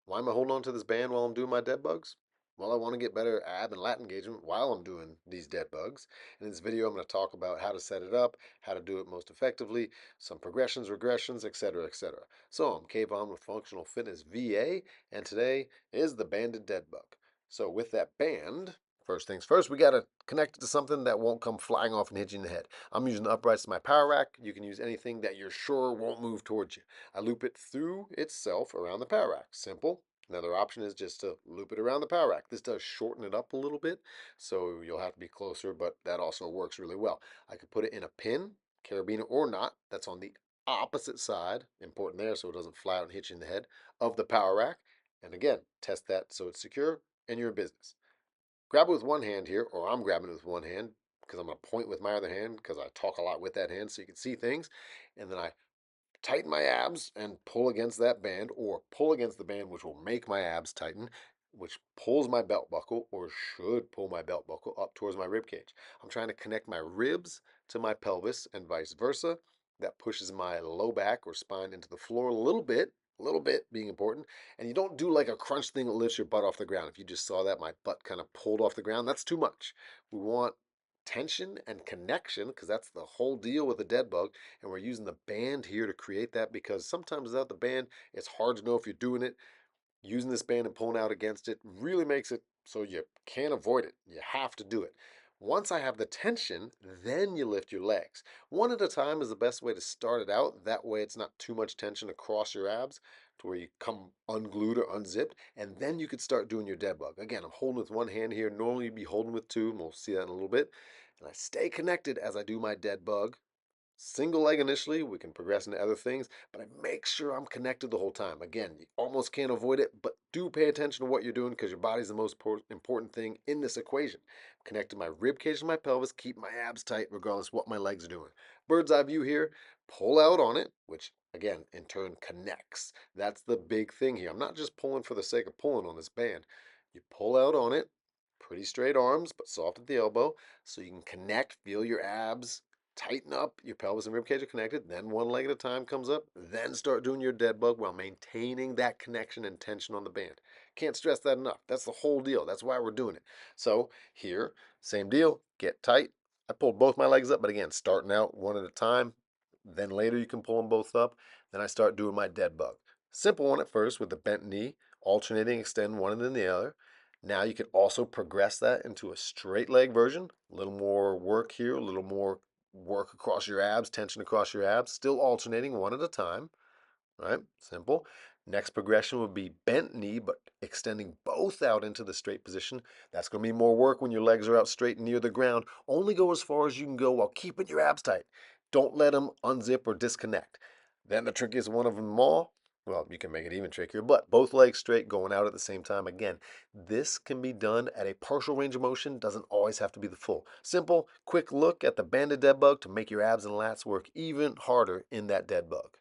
Why am I holding on to this band while I'm doing my dead bugs? Well, I want to get better ab and lat engagement while I'm doing these dead bugs. In this video, I'm going to talk about how to set it up, how to do it most effectively, some progressions, regressions, etc., etc. So I'm Kavon with Functional Fitness VA, and today is the banded dead bug. So with that band, first things first, we got to connect it to something that won't come flying off and hit you in the head. I'm using the uprights of my power rack. You can use anything that you're sure won't move towards you. I loop it through itself around the power rack. Simple. Another option is just to loop it around the power rack. This does shorten it up a little bit, so you'll have to be closer, but that also works really well. I could put it in a pin, carabiner or not, that's on the opposite side, important there so it doesn't fly out and hit you in the head, of the power rack. And again, test that so it's secure and you're in business. Grab it with one hand here, or I'm grabbing it with one hand because I'm going to point with my other hand because I talk a lot with that hand so you can see things. And then I tighten my abs and pull against that band, or pull against the band, which will make my abs tighten, which pulls my belt buckle, or should pull my belt buckle up towards my rib cage. I'm trying to connect my ribs to my pelvis and vice versa. That pushes my low back or spine into the floor a little bit being important. And you don't do like a crunch thing that lifts your butt off the ground. If you just saw that, my butt kind of pulled off the ground, that's too much. We want tension and connection because that's the whole deal with a dead bug, and we're using the band here to create that because sometimes without the band it's hard to know if you're doing it. Using this band and pulling out against it really makes it so you can't avoid it. You have to do it. Once I have the tension, then you lift your legs. One at a time is the best way to start it out. That way it's not too much tension across your abs to where you come unglued or unzipped, and then you could start doing your dead bug. Again, I'm holding with one hand here. Normally you'd be holding with two, and we'll see that in a little bit. And I stay connected as I do my dead bug. Single leg initially, we can progress into other things, but I make sure I'm connected the whole time. Again, you almost can't avoid it, but do pay attention to what you're doing because your body's the most important thing in this equation. Connected my rib cage to my pelvis, keep my abs tight regardless what my legs are doing. Bird's eye view here, pull out on it, which again, in turn connects. That's the big thing here. I'm not just pulling for the sake of pulling on this band. You pull out on it, pretty straight arms, but soft at the elbow, so you can connect, feel your abs, tighten up, your pelvis and rib cage are connected, then one leg at a time comes up, then start doing your dead bug while maintaining that connection and tension on the band. Can't stress that enough. That's the whole deal. That's why we're doing it. So here, same deal, get tight. I pulled both my legs up, but again, starting out one at a time, then later you can pull them both up. Then I start doing my dead bug. Simple one at first with the bent knee, alternating, extend one and then the other. Now you can also progress that into a straight leg version. A little more work here, a little more work across your abs, tension across your abs, still alternating one at a time, right? Simple. Next progression would be bent knee, but extending both out into the straight position. That's going to be more work when your legs are out straight and near the ground. Only go as far as you can go while keeping your abs tight. Don't let them unzip or disconnect. Then the trickiest one of them all, well, you can make it even trickier, but both legs straight going out at the same time. Again, this can be done at a partial range of motion, doesn't always have to be the full. Simple, quick look at the banded dead bug to make your abs and lats work even harder in that dead bug.